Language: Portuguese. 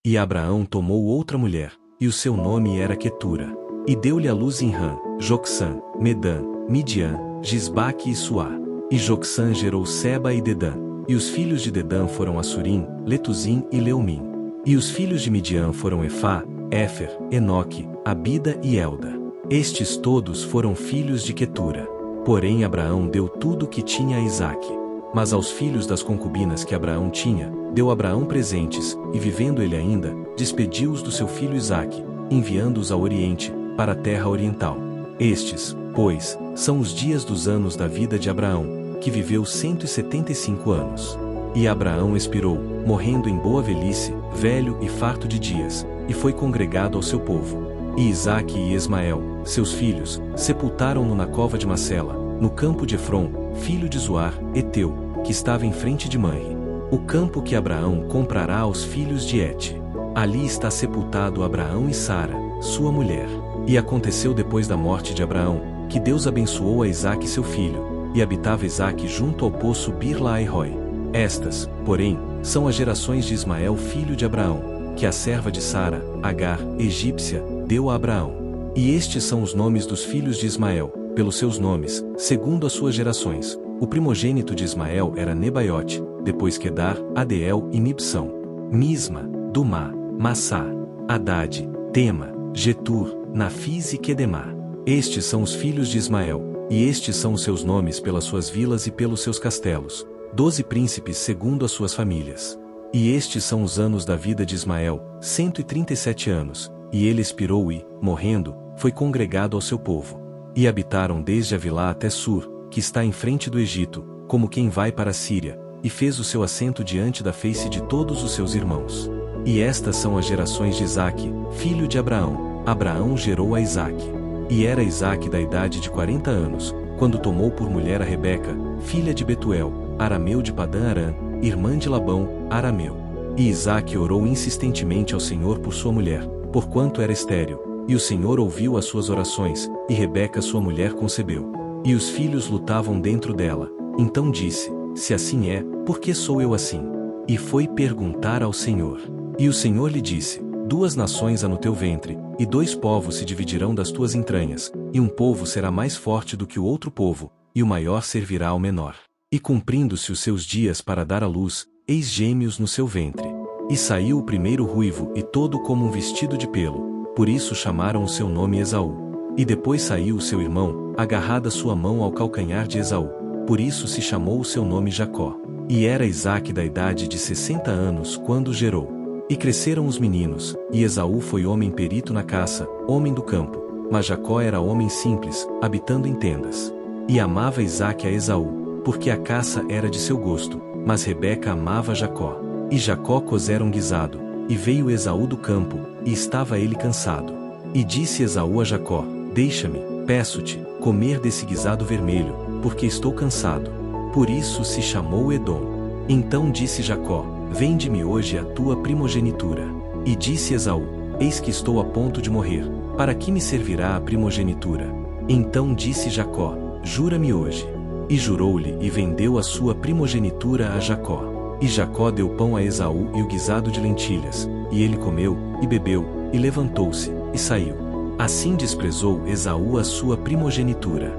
E Abraão tomou outra mulher, e o seu nome era Quetura. E deu-lhe à luz Imrã, Jocsã, Medã, Midian, Gisbaque e Suá. E Jocsã gerou Seba e Dedã. E os filhos de Dedã foram Assurim, Letuzim e Leumim. E os filhos de Midian foram Efá, Éfer, Enoque, Abida e Elda. Estes todos foram filhos de Quetura. Porém Abraão deu tudo o que tinha a Isaque. Mas aos filhos das concubinas que Abraão tinha, deu Abraão presentes, e vivendo ele ainda, despediu-os do seu filho Isaque, enviando-os ao Oriente, para a terra oriental. Estes, pois, são os dias dos anos da vida de Abraão, que viveu 175 anos. E Abraão expirou, morrendo em boa velhice, velho e farto de dias, e foi congregado ao seu povo. E Isaque e Ismael, seus filhos, sepultaram-no na cova de Macela, no campo de Efron, filho de Zoar, Eteu, que estava em frente de Manre. O campo que Abraão comprará aos filhos de Et. Ali está sepultado Abraão e Sara, sua mulher. E aconteceu depois da morte de Abraão, que Deus abençoou a Isaque seu filho, e habitava Isaque junto ao poço Bir-Lahai-Roi. Estas, porém, são as gerações de Ismael filho de Abraão, que a serva de Sara, Agar, egípcia, deu a Abraão. E estes são os nomes dos filhos de Ismael, pelos seus nomes, segundo as suas gerações. O primogênito de Ismael era Nebaiote, depois Quedar, Adeel e Mibsão, Misma, Dumá, Massá, Haddad, Tema, Getur, Nafis e Quedemá. Estes são os filhos de Ismael, e estes são os seus nomes pelas suas vilas e pelos seus castelos, 12 príncipes segundo as suas famílias. E estes são os anos da vida de Ismael, 137 anos, e ele expirou e, morrendo, foi congregado ao seu povo. E habitaram desde Avilá até Sur, que está em frente do Egito, como quem vai para a Síria, e fez o seu assento diante da face de todos os seus irmãos. E estas são as gerações de Isaque, filho de Abraão. Abraão gerou a Isaque. E era Isaque da idade de 40 anos, quando tomou por mulher a Rebeca, filha de Betuel, arameu de Padã-Arã, irmã de Labão, arameu. E Isaque orou insistentemente ao Senhor por sua mulher, porquanto era estéril, e o Senhor ouviu as suas orações, e Rebeca sua mulher concebeu. E os filhos lutavam dentro dela. Então disse: se assim é, por que sou eu assim? E foi perguntar ao Senhor. E o Senhor lhe disse: 2 nações há no teu ventre, e 2 povos se dividirão das tuas entranhas, e um povo será mais forte do que o outro povo, e o maior servirá ao menor. E cumprindo-se os seus dias para dar à luz, eis gêmeos no seu ventre. E saiu o primeiro ruivo e todo como um vestido de pelo, por isso chamaram o seu nome Esaú. E depois saiu o seu irmão, agarrada sua mão ao calcanhar de Esaú, por isso se chamou o seu nome Jacó. E era Isaque da idade de 60 anos quando gerou. E cresceram os meninos, e Esaú foi homem perito na caça, homem do campo, mas Jacó era homem simples, habitando em tendas. E amava Isaque a Esaú, porque a caça era de seu gosto, mas Rebeca amava Jacó. E Jacó cozera um guisado, e veio Esaú do campo, e estava ele cansado. E disse Esaú a Jacó: deixa-me, peço-te, comer desse guisado vermelho, porque estou cansado. Por isso se chamou Edom. Então disse Jacó: vende-me hoje a tua primogenitura. E disse Esaú: eis que estou a ponto de morrer, para que me servirá a primogenitura? Então disse Jacó: jura-me hoje. E jurou-lhe e vendeu a sua primogenitura a Jacó. E Jacó deu pão a Esaú e o guisado de lentilhas, e ele comeu, e bebeu, e levantou-se, e saiu. Assim desprezou Esaú a sua primogenitura.